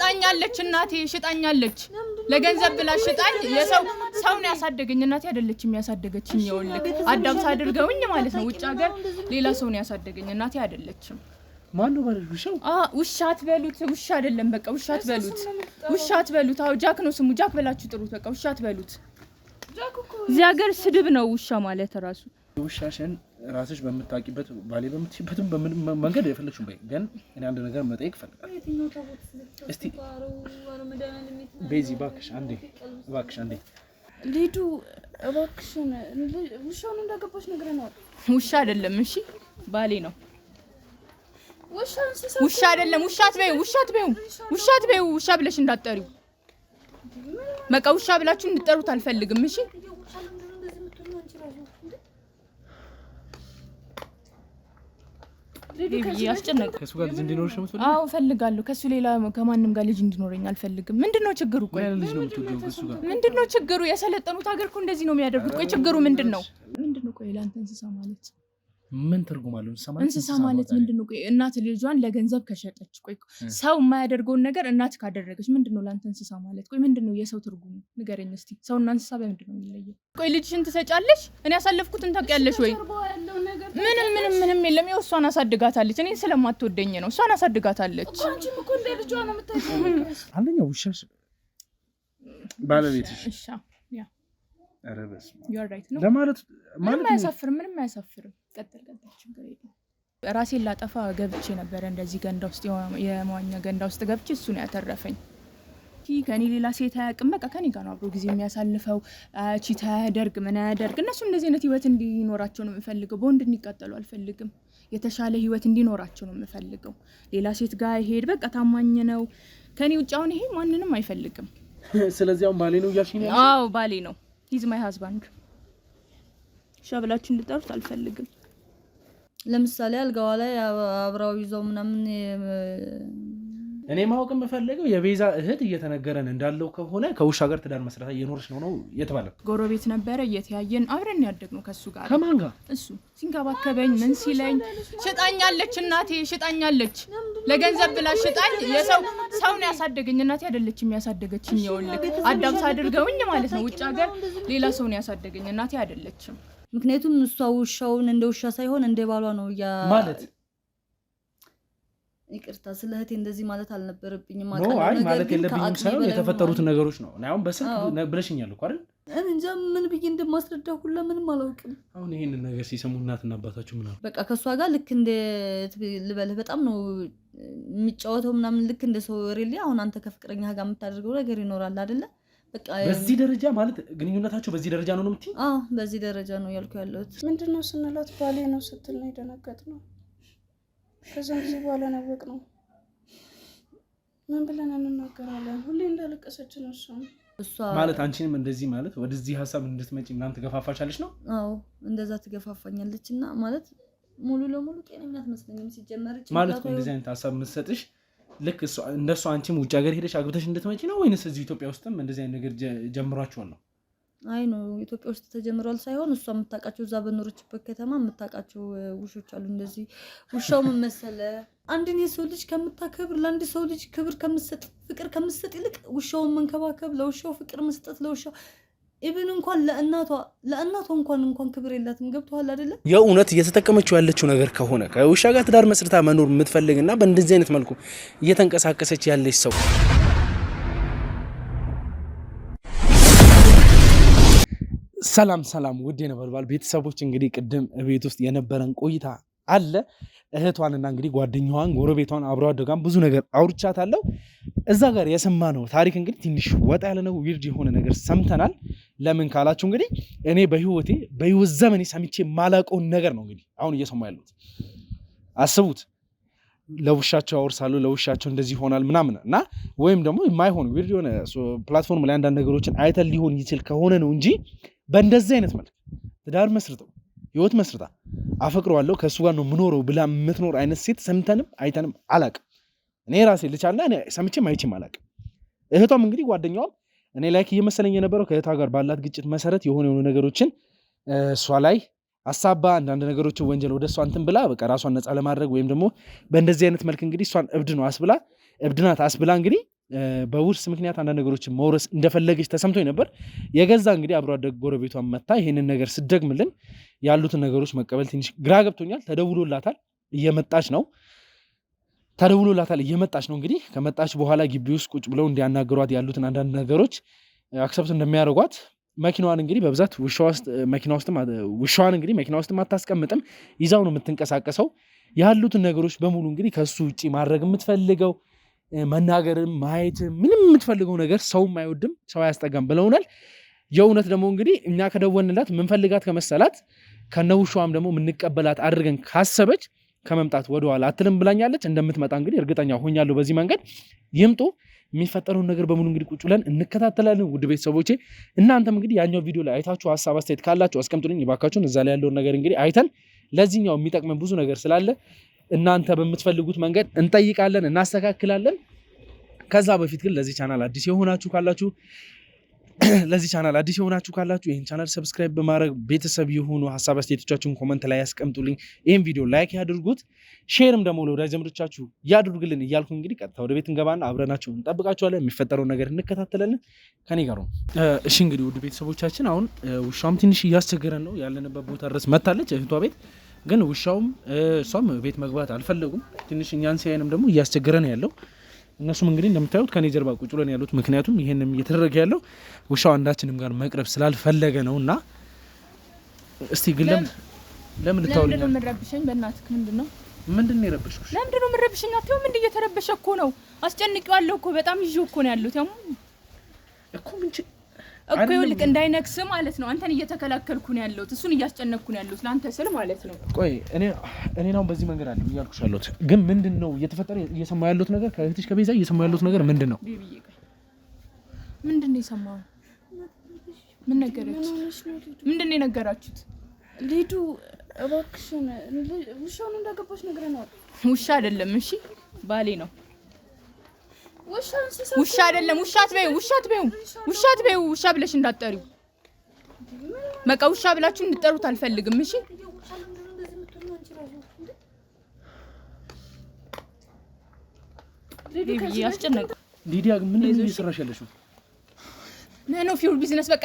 ሽጣኛለች እናቴ ሽጣኛለች ለገንዘብ ብላ ሽጣኝ የሰው ሰውን ያሳደገኝ እናቴ አይደለችም ያሳደገችኝ ይወልክ አዳም ሳድርገውኝ ማለት ነው ውጭ ሀገር ሌላ ሰው ነው ያሳደገኝ እናቴ አይደለችም ማን ነው ባለሽ ውሻው ውሻት በሉት ውሻ አይደለም በቃ ውሻት በሉት አው ጃክ ነው ስሙ ጃክ ብላችሁ ጥሩት በቃ ውሻት በሉት ጃክ እኮ እዚህ ሀገር ስድብ ነው ውሻ ማለት ራሱ ውሻሽን ራስሽ በመጣቂበት ባሌ በመትሽበትም በምን መንገድ የፈለግሽው በይ ግን እኔ አንድ ነገር መጠየቅ ፈልጋለሁ እስቲ ቤዚ ባክሽ አንዴ ሊዱ እባክሽን ውሻውን እንዳገባሽ ነገር ነው ውሻ አይደለም እሺ ባሌ ነው ውሻ አይደለም ውሻት በይው ውሻ ብለሽ እንዳትጠሪው በቃ ውሻ ብላችሁ እንድትጠሩት አልፈልግም እሺ ያስጨነቀ ከሱ ጋር ልጅ እንዲኖርሽ ነው የምትፈልጊው? አዎ ፈልጋለሁ ከሱ ሌላ ከማንንም ጋር ልጅ እንዲኖረኝ አልፈልግም ምንድነው ችግሩ ቆይ ልጅ ነው የምትወጂው ከሱ ጋር ምንድነው ችግሩ የሰለጠኑት ሀገር እኮ እንደዚህ ነው የሚያደርጉት ቆይ ችግሩ ምንድነው ቆይ ላንተ እንስሳ ማለት ምን ትርጉም አለው እንስሳ ማለት ምንድነው ቆይ እናት ልጇን ለገንዘብ ከሸጠች ቆይ ሰው የማያደርገውን ነገር እናት ካደረገች ምንድነው ላንተ እንስሳ ማለት ቆይ ምንድነው የሰው ትርጉሙ ንገረኝ እስቲ ሰውና እንስሳ በምንድነው የሚለየው ቆይ ልጅሽን ትሰጫለሽ እኔ ያሳለፍኩትን ታውቂያለሽ ወይ ምንም የለም እሷን አሳድጋታለች እኔ ስለማትወደኝ ነው እሷን አሳድጋታለች አንቺም እኮ እንደ ልጇ ነው የምታሳድገው አንደኛው ውሻሽ ባለቤትሽ እሺ ያ አረበስ you are right ነው ለማለት ምንም አያሳፍርም ቀጥል ችግር የለም ራሴን ላጠፋ ገብቼ ነበር እንደዚህ ገንዳ ውስጥ የመዋኛ ገንዳ ውስጥ ገብቼ እሱ ነው ያተረፈኝ ከኔ ሌላ ሴት አያውቅም በቃ ከኔ ጋር ነው አብሮ ጊዜ የሚያሳልፈው ቺታ ያደርግ ምን ያደርግ እነሱ እንደዚህ አይነት ህይወት እንዲኖራቸው ነው የምፈልገው በወንድ እንዲቀጠሉ አልፈልግም የተሻለ ህይወት እንዲኖራቸው ነው የምፈልገው ሌላ ሴት ጋር ይሄድ በቃ ታማኝ ነው ከኔ ውጭ አሁን ይሄ ማንንም አይፈልግም ስለዚህ አሁን ባሌ ነው እያልሽኝ ነው አዎ ባሌ ነው he's my husband ሻብላችሁ እንድጠሩት አልፈልግም ለምሳሌ አልጋዋ ላይ አብራው ይዘው ምናምን እኔ ማወቅ የምፈልገው የቤዛ እህት እየተነገረን እንዳለው ከሆነ ከውሻ ጋር ትዳር መስራት እየኖርሽ ነው የተባለው ጎረቤት ነበረ እየተያየን አብረን ያደግነው ከሱ ጋር ከማን ጋር እሱ ሲንከባከበኝ ምን ሲለኝ ሽጣኛለች እናቴ ሽጣኛለች ለገንዘብ ብላ ሽጣኝ የሰው ነው ያሳደገኝ እናቴ አይደለችም ያሳደገችኝ ይወልክ አዳም ሳድርገውኝ ማለት ነው ውጭ ሀገር ሌላ ሰው ነው ያሳደገኝ እናቴ አይደለችም ምክንያቱም እሷ ውሻውን እንደ ውሻ ሳይሆን እንደ ባሏ ነው ማለት ይቅርታ ስለህቴ እንደዚህ ማለት አልነበረብኝም ማለት የለብኝም ሳይሆን የተፈጠሩት ነገሮች ነው አሁን በስልክ ብለሽኛል እኮ አይደል እንጃ ምን ብዬ እንደማስረዳው ሁሉ ምንም አላውቅም አሁን ይሄንን ነገር ሲሰሙ እናትና አባታችሁ ምን አሉ በቃ ከሷ ጋር ልክ እንደ ልበልህ በጣም ነው የሚጫወተው ምናምን ልክ እንደ ሰው ሪሊ አሁን አንተ ከፍቅረኛ ጋር የምታደርገው ነገር ይኖራል አይደለ በቃ በዚህ ደረጃ ማለት ግንኙነታችሁ በዚህ ደረጃ ነው የምትይ በዚህ ደረጃ ነው ያልኩ ያለሁት ምንድነው ስንላት ባሌ ነው ስትል ነው የደነገጥነው ከዛም ጊዜ በኋላ ነወቅ ነው ምን ብለን እንናገራለን ሁሌ እንዳለቀሰች ነው እሷ ማለት አንቺንም እንደዚህ ማለት ወደዚህ ሀሳብ እንድትመጪ እናንተ ገፋፋሻለች ነው እንደዛ ትገፋፋኛለችና ማለት ሙሉ ለሙሉ ጤነኛ አትመስለኝም ሲጀመር ማለት እንደዚህ አይነት ሀሳብ መስጠትሽ ልክ እንደሱ አንቺም ውጭ ሀገር ሄደሽ አግብተሽ እንድትመጪ ነው ወይንስ እዚህ ኢትዮጵያ ውስጥም እንደዚህ አይነት ነገር ጀምሯችኋል ነው አይ ነው ኢትዮጵያ ውስጥ ተጀምሯል ሳይሆን እሷ የምታውቃቸው እዛ በኖርችበት ከተማ የምታውቃቸው ውሾች አሉ እንደዚህ ውሻው ምን መሰለህ አንድን የሰው ልጅ ከምታከብር ለአንድ ሰው ልጅ ክብር ከምትሰጥ ፍቅር ከምትሰጥ ይልቅ ውሻውን መንከባከብ ለውሻው ፍቅር መስጠት ለውሻው ኢቭን እንኳን ለእናቷ እንኳን ክብር የላትም ገብቷል አይደለ የእውነት እየተጠቀመችው ያለችው ነገር ከሆነ ከውሻ ጋር ትዳር መስርታ መኖር የምትፈልግና በእንደዚህ አይነት መልኩ እየተንቀሳቀሰች ያለች ሰው ሰላም ውድ የነበልባል ቤተሰቦች እንግዲህ ቅድም ቤት ውስጥ የነበረን ቆይታ አለ እህቷንና እንግዲህ ጓደኛዋን ጎረቤቷን አብሮ አደጋም ብዙ ነገር አውርቻታለሁ እዛ ጋር የሰማነው ታሪክ እንግዲህ ትንሽ ወጣ ያለ ነው ዊርድ የሆነ ነገር ሰምተናል ለምን ካላችሁ እንግዲህ እኔ በህይወት ዘመኔ ሰምቼ ማላውቀውን ነገር ነው እንግዲህ አሁን እየሰማሁ ያለሁት አስቡት ለውሻቸው ያወርሳሉ ለውሻቸው እንደዚህ ይሆናል ምናምን እና ወይም ደግሞ የማይሆን ዊርድ የሆነ ፕላትፎርም ላይ አንዳንድ ነገሮችን አይተን ሊሆን ይችላል ከሆነ ነው እንጂ በእንደዚህ አይነት መልክ ትዳር መስርተው ህይወት መስርታ አፈቅረዋለሁ ከሱ ጋር ነው ምኖረው ብላ የምትኖር አይነት ሴት ሰምተንም አይተንም አላቅም እኔ ራሴ ልቻልና እኔ ሰምቼም አይቼም አላቅም እህቷም እንግዲህ ጓደኛዋም እኔ ላይክ እየመሰለኝ የነበረው ከእህቷ ጋር ባላት ግጭት መሰረት የሆኑ ነገሮችን እሷ ላይ አሳባ አንዳንድ ነገሮችን ወንጀል ወደ እሷ እንትን ብላ በቃ ራሷን ነፃ ለማድረግ ወይም ደግሞ በእንደዚህ አይነት መልክ እንግዲህ እሷን እብድ ናት አስብላ እንግዲህ በውርስ ምክንያት አንዳንድ ነገሮችን መውረስ እንደፈለገች ተሰምቶኝ ነበር። የገዛ እንግዲህ አብሮ አደግ ጎረቤቷን መታ ይሄንን ነገር ስደግምልን ያሉትን ነገሮች መቀበል ትንሽ ግራ ገብቶኛል። ተደውሎላታል እየመጣች ነው እንግዲህ ከመጣች በኋላ ግቢ ውስጥ ቁጭ ብለው እንዲያናገሯት ያሉትን አንዳንድ ነገሮች አክሰፕት እንደሚያደርጓት መኪናዋን እንግዲህ በብዛት ውሻዋን እንግዲህ መኪና ውስጥ አታስቀምጥም፣ ይዛው ነው የምትንቀሳቀሰው። ያሉትን ነገሮች በሙሉ እንግዲህ ከሱ ውጭ ማድረግ የምትፈልገው መናገርም ማየት ምንም የምትፈልገው ነገር ሰውም አይወድም ሰው አያስጠጋም ብለውናል። የእውነት ደግሞ እንግዲህ እኛ ከደወልንላት ምንፈልጋት ከመሰላት ከነውሻዋም ደግሞ ምንቀበላት አድርገን ካሰበች ከመምጣት ወደኋላ አትልም ብላኛለች። እንደምትመጣ እንግዲህ እርግጠኛ ሆኛለሁ። በዚህ መንገድ ይምጡ። የሚፈጠረውን ነገር በሙሉ እንግዲህ ቁጭ ብለን እንከታተላለን። ውድ ቤተሰቦቼ እናንተም እንግዲህ ያኛው ቪዲዮ ላይ አይታችሁ ሀሳብ አስተያየት ካላችሁ አስቀምጡልኝ እባካችሁን። እዛ ላይ ያለውን ነገር እንግዲህ አይተን ለዚህኛው የሚጠቅመን ብዙ ነገር ስላለ እናንተ በምትፈልጉት መንገድ እንጠይቃለን፣ እናስተካክላለን። ከዛ በፊት ግን ለዚህ ቻናል አዲስ የሆናችሁ ካላችሁ ይህን ቻናል ሰብስክራይብ በማድረግ ቤተሰብ የሆኑ ሀሳብ አስተያየቶቻችሁን ኮመንት ላይ ያስቀምጡልኝ። ይህን ቪዲዮ ላይክ ያድርጉት፣ ሼርም ደግሞ ለወዳጅ ዘመዶቻችሁ ያድርጉልን እያልኩ እንግዲህ ቀጥታ ወደ ቤት እንገባና አብረናችሁ እንጠብቃችኋለን። የሚፈጠረውን ነገር እንከታተላለን። ከኔ ጋር ነው። እሺ እንግዲህ ውድ ቤተሰቦቻችን አሁን ውሻውም ትንሽ እያስቸገረን ነው። ያለንበት ቦታ ድረስ መታለች እህቷ ቤት። ግን ውሻውም እሷም ቤት መግባት አልፈለጉም። ትንሽ እኛን ሲያየንም ደግሞ እያስቸገረ ነው ያለው። እነሱም እንግዲህ እንደምታዩት ከኔ ጀርባ ቁጭ ብለን ያሉት ምክንያቱም ይሄንም እየተደረገ ያለው ውሻው አንዳችንም ጋር መቅረብ ስላልፈለገ ነውና እስቲ ግን ለምን ልታውልኝ ለምን ምንረብሽኝ? በእናትህ ምንድን ነው የረበሽኩሽ? ለምንድን ነው ምንረብሽኝ? አትይው ምን እየተረበሸ እኮ ነው። አስጨንቄዋለሁ እኮ በጣም ይዤው እኮ ነው ያሉት እኮ ምን እኮ ይኸውልህ እንዳይነክስ ማለት ነው። አንተን እየተከላከልኩ ነው ያለሁት፣ እሱን እያስጨነቅኩ ነው ያለሁት ለአንተ ስል ማለት ነው። ቆይ እኔ ነው በዚህ መንገድ አለ እያልኩሽ ያለሁት። ግን ምንድነው እየተፈጠረ እየሰማሁ ያለሁት ነገር ከእህትሽ ከቤዛ እየሰማሁ ያለሁት ነገር ምንድነው? ምንድነው የሰማኸው? ምን ነገረች? ምንድነው የነገራችሁት? ሊዱ እባክሽን ውሻውን እንዳገባሽ ነግረናል። ውሻ አይደለም እሺ፣ ባሌ ነው። ውሻ አይደለም። ውሻ አትበይው። ውሻ ብለሽ እንዳትጠሪው። በቃ ውሻ ብላችሁ እንድትጠሩት አልፈልግም። እሺ ያስጨነቅ ሊዲያ ምን እየሰራሽ ያለሽው? ነን ኦፍ ዩር ቢዝነስ። በቃ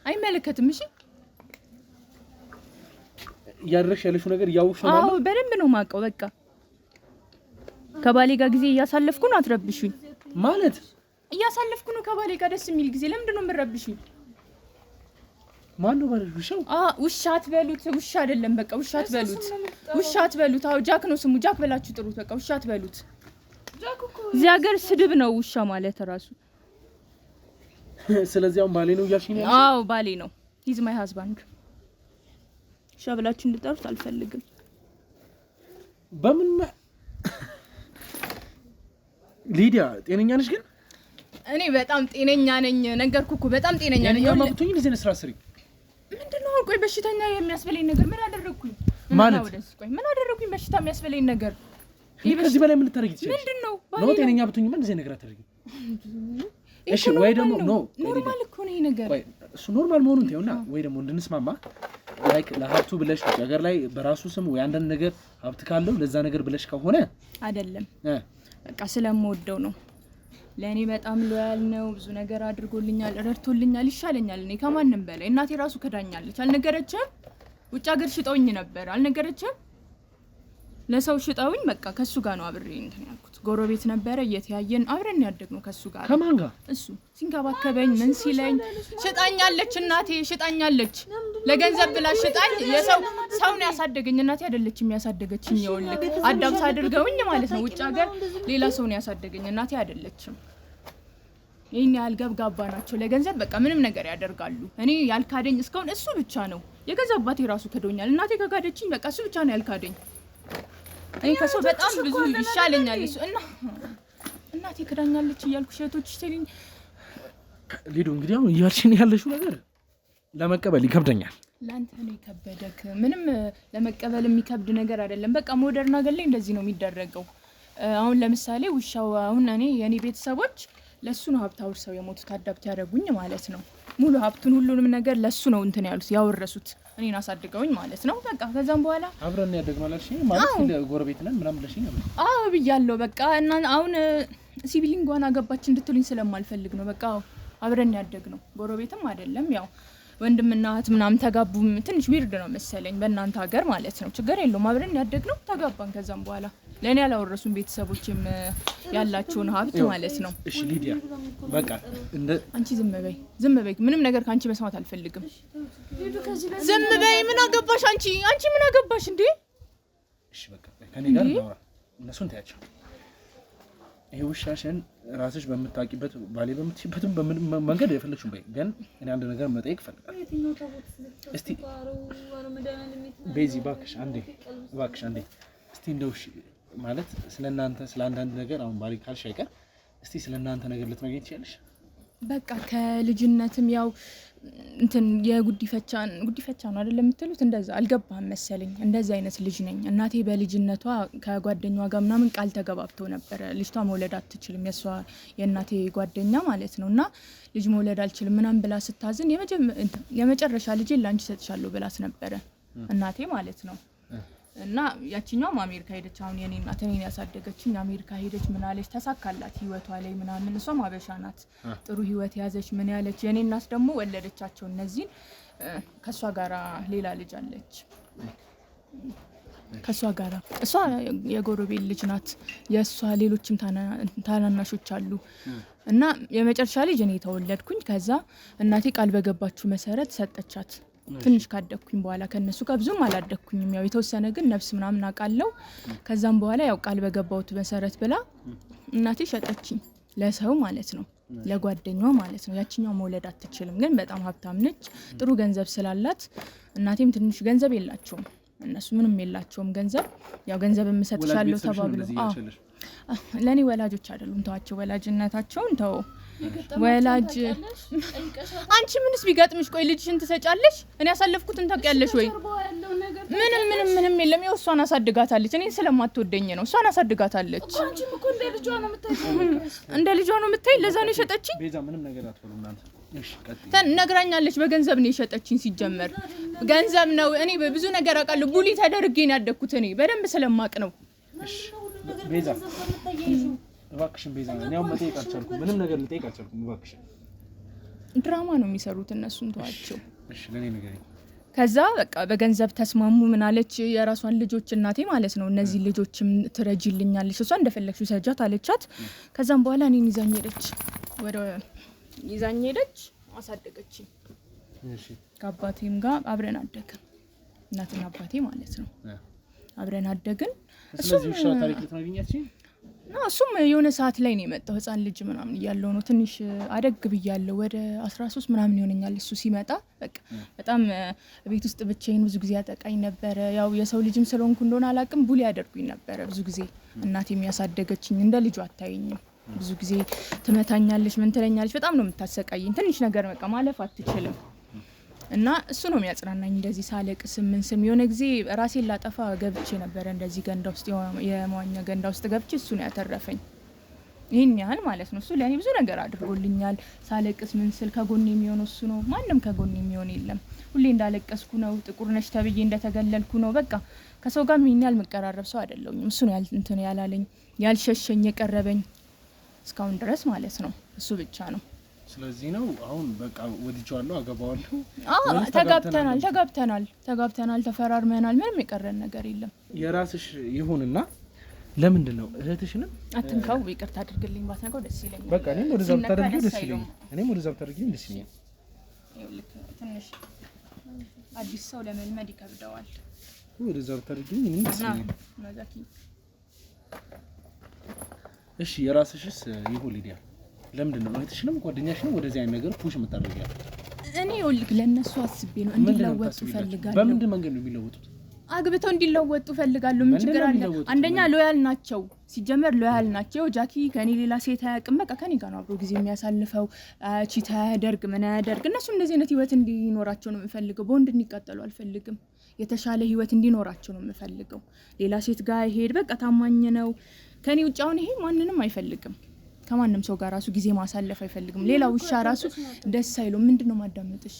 አይመለከትም። እሺ እያደረግሽ ያለሽው ነገር እያወቅሽ ነው ማለት? አዎ በደንብ ነው የማውቀው። በቃ ከባሌ ጋር ጊዜ እያሳለፍኩ ነው። አትረብሹኝ ማለት እያሳለፍኩ ነው ከባሌ ጋር ደስ የሚል ጊዜ። ለምንድን ነው የምትረብሹኝ? ማን ነው ባለሽ? ውሻው? ውሻ አትበሉት። ውሻ አይደለም። በቃ ውሻ አትበሉት። አዎ ጃክ ነው ስሙ። ጃክ ብላችሁ ጥሩት። በቃ ውሻ አትበሉት። እዚህ ሀገር ስድብ ነው ውሻ ማለት ራሱ። ስለዚህ አሁን ባሌ ነው እያልሽኝ ነው? አዎ ባሌ ነው። ሂዝ ማይ ሃዝባንድ። ውሻ ብላችሁ እንድጠሩት አልፈልግም። በምን ሊዲያ ጤነኛ ነሽ? ግን እኔ በጣም ጤነኛ ነኝ። ነገርኩህ እኮ በጣም ጤነኛ ነኝ። ማብቱኝ እንደዚህ ነው ስራ ስሪ። ምንድነው? ቆይ በሽተኛ የሚያስበለኝ ነገር ምን አደረኩኝ? ምን አደረኩኝ? በሽታ የሚያስበለኝ ነገር ከዚህ በላይ ምን ልታደርጊ ትችላለሽ? ምንድነው? ነው ጤነኛ ብትሆኝማ እንደዚህ ነገር አታደርጊ። እሺ ወይ ደግሞ ኖርማል እኮ ነው ይሄ ነገር። ወይ እሱ ኖርማል መሆኑን ተይውና ወይ ደግሞ እንድንስማማ ላይክ ለሀብቱ ብለሽ ነገር ላይ በራሱ ስም ወይ አንዳንድ ነገር ሀብት ካለው ለዛ ነገር ብለሽ ከሆነ አይደለም በቃ ስለምወደው ነው። ለእኔ በጣም ሎያል ነው። ብዙ ነገር አድርጎልኛል፣ ረድቶልኛል፣ ይሻለኛል እኔ ከማንም በላይ። እናቴ ራሱ ከዳኛለች። አልነገረችም? ውጭ ሀገር ሽጠውኝ ነበር። አልነገረችም? ለሰው ሽጠውኝ በቃ ከሱ ጋር ነው አብሬ እንትን ያልኩት። ጎረቤት ነበረ እየተያየን አብረን ያደግነው ከሱ ጋር። ከማን ጋር? እሱ ሲንከባከበኝ ምን ሲለኝ ሽጣኛለች። እናቴ ሽጣኛለች። ለገንዘብ ብላ ሽጣኝ። ሰው ነው ያሳደገኝ። እናቴ አይደለችም ያሳደገችኝ። ይኸውልህ አዳምስ አድርገውኝ ማለት ነው። ውጭ ሀገር ሌላ ሰው ነው ያሳደገኝ። እናቴ አይደለችም። ይሄን ያህል ገብጋባ ናቸው። ለገንዘብ በቃ ምንም ነገር ያደርጋሉ። እኔ ያልካደኝ እስካሁን እሱ ብቻ ነው። የገንዘብ አባቴ ራሱ ከዶኛል። እናቴ ከጋደችኝ በቃ እሱ ብቻ ነው ያልካደኝ። እኔ ከሰው በጣም ብዙ ይሻለኛል እሱ እና እናቴ ክዳኛለች እያልኩ ሸቶች ሲልኝ ሊዱ እንግዲህ አሁን እያልሽኝ ያለሽው ነገር ለመቀበል ይከብደኛል። ላንተ ነው የከበደክ። ምንም ለመቀበል የሚከብድ ነገር አይደለም። በቃ ሞደርን አገር ላይ እንደዚህ ነው የሚደረገው። አሁን ለምሳሌ ውሻው አሁን የኔ ቤተሰቦች ለሱ ነው ሀብታው ሰው የሞቱት አዳብት ያደረጉኝ ማለት ነው። ሙሉ ሀብቱን ሁሉንም ነገር ለሱ ነው እንትን ያሉት ያወረሱት እኔን አሳድገውኝ ማለት ነው። በቃ ከዛም በኋላ አብረን ያደግነው አላልሽኝ ማለት ጎረቤት ነን ምናምን ብለሽኝ ነበር። አዎ ብያለሁ። በቃ እና አሁን ሲቪሊንጓን አገባች እንድትሉኝ ስለማልፈልግ ነው። በቃ አብረን ያደግነው ጎረቤትም አይደለም። ያው ወንድምና እህት ምናምን ተጋቡም ትንሽ ዊርድ ነው መሰለኝ በእናንተ ሀገር ማለት ነው። ችግር የለውም አብረን ያደግነው ተጋባን። ከዛም በኋላ ለእኔ ያላወረሱን ቤተሰቦችም ያላቸውን ሀብት ማለት ነው። እሺ ሊዲያ በቃ አንቺ ዝም በይ። ምንም ነገር ከአንቺ መስማት አልፈልግም። ዝም በይ። ምን አገባሽ አንቺ ምን አገባሽ እንዴ? እሺ በቃ ከኔ ጋር እናውራ። እነሱን ታያቸው። ይሄ ውሻሽን ራስሽ በምታውቂበት ባሌ በምትሽበትም መንገድ የፈለግሽው በይ። ግን እኔ አንድ ነገር መጠየቅ እፈልጋለሁ። እስቲ ቤዚ እባክሽ አንዴ እስቲ እንደው ማለት ስለናንተ ስለ አንዳንድ ነገር አሁን ባሌ ካልሽ አይቀር እስቲ ስለናንተ ነገር ልትነግሪኝ ትችያለሽ? በቃ ከልጅነትም ያው እንትን የጉዲፈቻ ነው አይደል የምትሉት? እንደዛ አልገባህም መሰለኝ። እንደዛ አይነት ልጅ ነኝ። እናቴ በልጅነቷ ከጓደኛዋ ጋር ምናምን ቃል ተገባብተው ነበረ። ልጅቷ መውለድ አትችልም፣ የእናቴ ጓደኛ ማለት ነው። እና ልጅ መውለድ አልችልም ምናምን ብላ ስታዝን የመጨረሻ ልጄን ላንቺ ሰጥሻለሁ ብላት ነበረ እናቴ ማለት ነው። እና ያቺኛውም አሜሪካ ሄደች። አሁን የኔ እናት እኔን ያሳደገችኝ አሜሪካ ሄደች። ምን አለች ተሳካላት ህይወቷ ላይ ምናምን። እሷም አበሻ ናት፣ ጥሩ ህይወት ያዘች። ምን ያለች የኔ እናት ደግሞ ወለደቻቸው እነዚህን። ከሷ ጋራ ሌላ ልጅ አለች ከሷ ጋራ። እሷ የጎረቤት ልጅ ናት። የሷ ሌሎችም ታናናሾች አሉ። እና የመጨረሻ ልጅ እኔ ተወለድኩኝ። ከዛ እናቴ ቃል በገባችሁ መሰረት ሰጠቻት። ትንሽ ካደኩኝ በኋላ ከነሱ ጋር ብዙም አላደኩኝም። ያው የተወሰነ ግን ነፍስ ምናምን አውቃለሁ። ከዛም በኋላ ያው ቃል በገባሁት መሰረት ብላ እናቴ ሸጠችኝ ለሰው ማለት ነው፣ ለጓደኛዋ ማለት ነው። ያቺኛው መውለድ አትችልም፣ ግን በጣም ሀብታም ነች። ጥሩ ገንዘብ ስላላት እናቴም ትንሽ ገንዘብ የላቸውም እነሱ ምንም የላቸውም ገንዘብ። ያው ገንዘብ የምሰጥሻለሁ ተባብለው ለኔ ወላጆች አይደሉም፣ ተዋቸው ወላጅነታቸውን ተው። ወላጅ አንቺ ምንስ ቢገጥምሽ ቆይ ልጅሽን ትሰጫለሽ? እኔ ያሳለፍኩትን ታውቂያለሽ ወይ? ምንም የለም። ያው እሷን አሳድጋታለች። እኔ ስለማትወደኝ ነው እሷን አሳድጋታለች። አንቺም እኮ እንደ ልጇ ነው የምታይ። ለዛ ነው የሸጠችኝ። ቤዛ ምንም ነገር አትፈሩ እናንተ። እሺ ነግራኛለች። በገንዘብ ነው የሸጠችኝ። ሲጀመር ገንዘብ ነው። እኔ ብዙ ነገር አውቃለሁ። ቡሊ ተደርጌ ነው ያደግኩት። እኔ በደንብ ስለማቅ ነው። እሺ ቤዛ እባክሽን ቤዛ፣ እኔ አሁን መጠየቅ አልቻልኩም። ምንም ነገር ልጠይቅ አልቻልኩም። እባክሽን ድራማ ነው የሚሰሩት እነሱን ተዋቸው። እሺ ለኔ ንገሪኝ። ከዛ በቃ በገንዘብ ተስማሙ። ምን አለች የራሷን ልጆች እናቴ ማለት ነው እነዚህ ልጆችም ትረጂልኛለች፣ እሷ እንደፈለግሽው ሰጃት አለቻት። ከዛም በኋላ እኔን ይዛኝ ሄደች አሳደገችኝ። እሺ ከአባቴም ጋር አብረን አደግን። እናትና አባቴ ማለት ነው አብረን አደግን። ስለዚህ ውሻ ታሪክ ልትነግሪኛለሽ? እሱም የሆነ ሰዓት ላይ ነው የመጣው። ህፃን ልጅ ምናምን እያለው ነው ትንሽ አደግ ብያለሁ። ወደ 13 ምናምን ይሆነኛል እሱ ሲመጣ። በቃ በጣም ቤት ውስጥ ብቻዬን ብዙ ጊዜ ያጠቃኝ ነበረ። ያው የሰው ልጅም ስለሆንኩ እንደሆነ አላውቅም ቡሊ ያደርጉኝ ነበረ ብዙ ጊዜ። እናቴ የሚያሳደገችኝ እንደ ልጁ አታየኝም። ብዙ ጊዜ ትመታኛለች፣ ምን ትለኛለች። በጣም ነው የምታሰቃየኝ። ትንሽ ነገር በቃ ማለፍ አትችልም። እና እሱ ነው የሚያጽናናኝ። እንደዚህ ሳለቅስ ምን ስም የሆነ ጊዜ ራሴን ላጠፋ ገብቼ ነበረ እንደዚህ ገንዳ ውስጥ የመዋኛ ገንዳ ውስጥ ገብቼ እሱ ነው ያተረፈኝ። ይህን ያህል ማለት ነው። እሱ ለእኔ ብዙ ነገር አድርጎልኛል። ሳለቅስ ምን ስል ከጎን የሚሆነው እሱ ነው። ማንም ከጎን የሚሆን የለም። ሁሌ እንዳለቀስኩ ነው። ጥቁር ነሽ ተብዬ እንደተገለልኩ ነው። በቃ ከሰው ጋር ምን ያህል መቀራረብ ሰው አይደለሁም። እሱ ነው እንትን ያላለኝ፣ ያልሸሸኝ፣ የቀረበኝ እስካሁን ድረስ ማለት ነው። እሱ ብቻ ነው። ስለዚህ ነው አሁን በቃ ወድጄዋለሁ፣ አገባዋለሁ። ተጋብተናል፣ ተፈራርመናል። ምንም የቀረን ነገር የለም። የራስሽ ይሁንና ለምንድን ነው እህትሽንም አትንካው? ይቅርታ አድርግልኝ፣ ባትነካው ደስ ይለኛል። በቃ እኔም ወደዛ ብታደርጊው ደስ ይለኛል። ደስ ይለኛል። ትንሽ አዲስ ሰው ለመልመድ ይከብደዋል። ወደዛ ብታደርጊው እኔም ደስ ይለኛል። እሺ የራስሽስ ይሁን ሊዲያ። ለምንድን ነው እህትሽንም ጓደኛሽንም ወደዚህ አይነት ነገር ፑሽ የምታደርጊያት? እኔ ይኸውልህ ለእነሱ አስቤ ነው እንዲለወጡ ፈልጋለሁ። በምንድን መንገድ ነው የሚለወጡት? አግብተው እንዲለወጡ ፈልጋለሁ። ምን ችግር አለ? አንደኛ ሎያል ናቸው፣ ሲጀመር ሎያል ናቸው። ጃኪ ከኔ ሌላ ሴት አያውቅም። በቃ ከኔ ጋር ነው አብሮ ጊዜ የሚያሳልፈው። ቺታ ያደርግ ምን ያደርግ። እነሱ እንደዚህ አይነት ህይወት እንዲኖራቸው ነው የምፈልገው። በወንድ እንዲቀጠሉ አልፈልግም። የተሻለ ህይወት እንዲኖራቸው ነው የምፈልገው። ሌላ ሴት ጋር ይሄድ በቃ ታማኝ ነው ከኔ ውጭ። አሁን ይሄ ማንንም አይፈልግም። ከማንም ሰው ጋር ራሱ ጊዜ ማሳለፍ አይፈልግም። ሌላ ውሻ ራሱ ደስ አይለው። ምንድነው ማዳመጥሽ?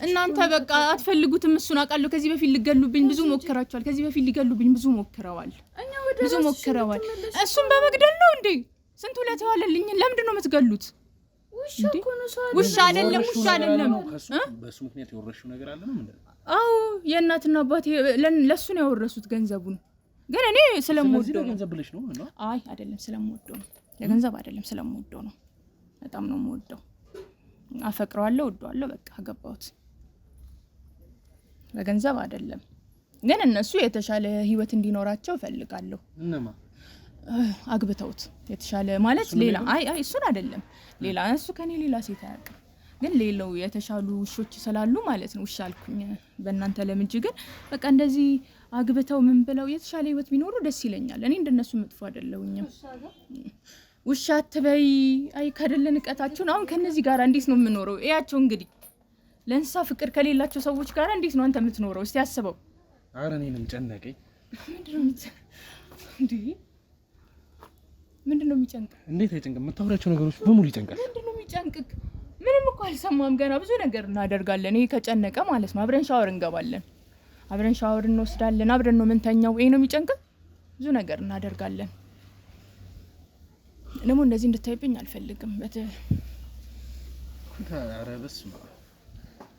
እናንተ በቃ አትፈልጉትም። እሱን አውቃለሁ። ከዚህ በፊት ሊገሉብኝ ብዙ ሞክራቸዋል። ብዙ ሞክረዋል። እሱን በመግደል ነው እንዴ? ስንት ውለታ ዋለልኝ። ለምንድን ነው የምትገሉት? ውሻ አይደለም። በሱ ምክንያት የወረሽው ነገር አለ ነው ምንድነው? አዎ የእናትና አባቴ ለሱ ነው ያወረሱት ገንዘቡን። ግን እኔ ስለምወደው ገንዘብ ብለሽ ነው? አይ አይደለም፣ ስለምወደው ነው። ለገንዘብ አይደለም፣ ስለምወደው ነው። በጣም ነው የምወደው። አፈቅረዋለሁ፣ ወደዋለሁ። በቃ አገባሁት። ለገንዘብ አይደለም። ግን እነሱ የተሻለ ህይወት እንዲኖራቸው ፈልጋለሁ። እነማ አግብተውት የተሻለ ማለት ሌላ አይ እሱን አይደለም። ሌላ እሱ ከኔ ሌላ ሴት አያውቅም። ግን ሌላው የተሻሉ ውሾች ስላሉ ማለት ነው። ውሻ አልኩኝ በእናንተ ለምንጂ። ግን በቃ እንደዚህ አግብተው ምን ብለው የተሻለ ህይወት ቢኖሩ ደስ ይለኛል። እኔ እንደነሱ መጥፎ አይደለሁኝም። ውሻ አትበይ። አይ ከደለ ንቀታችሁን። አሁን ከነዚህ ጋር እንዴት ነው የምኖረው? እያቸው እንግዲህ ለእንስሳ ፍቅር ከሌላቸው ሰዎች ጋር እንዴት ነው አንተ የምትኖረው? እስቲ አስበው። ኧረ እኔንም ጨነቀኝ። ምንድነው የሚጨንቅ? እንዴት አይጨንቅም? የምታወራቸው ነገሮች በሙሉ ይጨንቃል። ምንድነው የሚጨንቅክ? ምንም እኮ አልሰማም። ገና ብዙ ነገር እናደርጋለን። ይሄ ከጨነቀ ማለት ነው አብረን ሻወር እንገባለን፣ አብረን ሻወር እንወስዳለን፣ አብረን ነው የምንተኛው። ይሄ ነው የሚጨንቅ? ብዙ ነገር እናደርጋለን። ደግሞ እንደዚህ እንድታይብኝ አልፈልግም። ኧረ በስመ አብ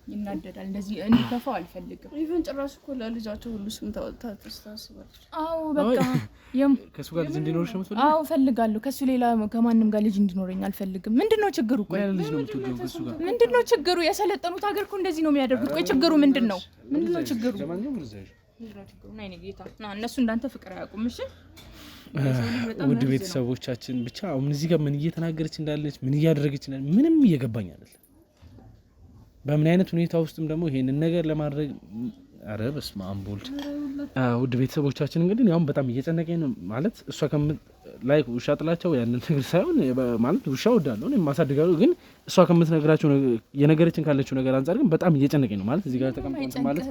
ይናደዳል። እንደዚህ እንዲከፋው አልፈልግም። ኢቭን ጭራሽ እኮ ለልጃቸው ሁሉ ስም ታስባለች። አዎ በቃ ከሱ ጋር ልጅ እንዲኖርሽ ነው የምትፈልጊው? አዎ ፈልጋለሁ። ከሱ ሌላ ከማንም ጋር ልጅ እንዲኖረኝ አልፈልግም። ምንድነው ችግሩ? ቆይ ልጅ ነው የምትወጂው ከሱ ጋር? ምንድነው ችግሩ? የሰለጠኑት ሀገር እኮ እንደዚህ ነው የሚያደርጉት። ቆይ ችግሩ ምንድነው? ምንድነው ችግሩ? ናይ ጌታ ና እነሱ እንዳንተ ፍቅር አያውቁም። እሺ ውድ ቤተሰቦቻችን ብቻ አሁን እዚህ ጋር ምን እየተናገረች እንዳለች ምን እያደረገች እንዳለች ምንም እየገባኝ አይደለም። በምን አይነት ሁኔታ ውስጥም ደግሞ ይሄንን ነገር ለማድረግ አረ በስመ አብ ወልድ። ውድ ቤተሰቦቻችን እንግዲህ ያው በጣም እየጨነቀኝ ነው ማለት እሷ ላይ ውሻ ጥላቸው ያንን ነገር ሳይሆን ማለት ውሻ ወዳለሁ እኔ ማሳደጋለሁ። ግን እሷ ከምትነግራቸው የነገረችን ካለችው ነገር አንፃር ግን በጣም እየጨነቀኝ ነው ማለት እዚህ ጋር ተቀምጠን ማለት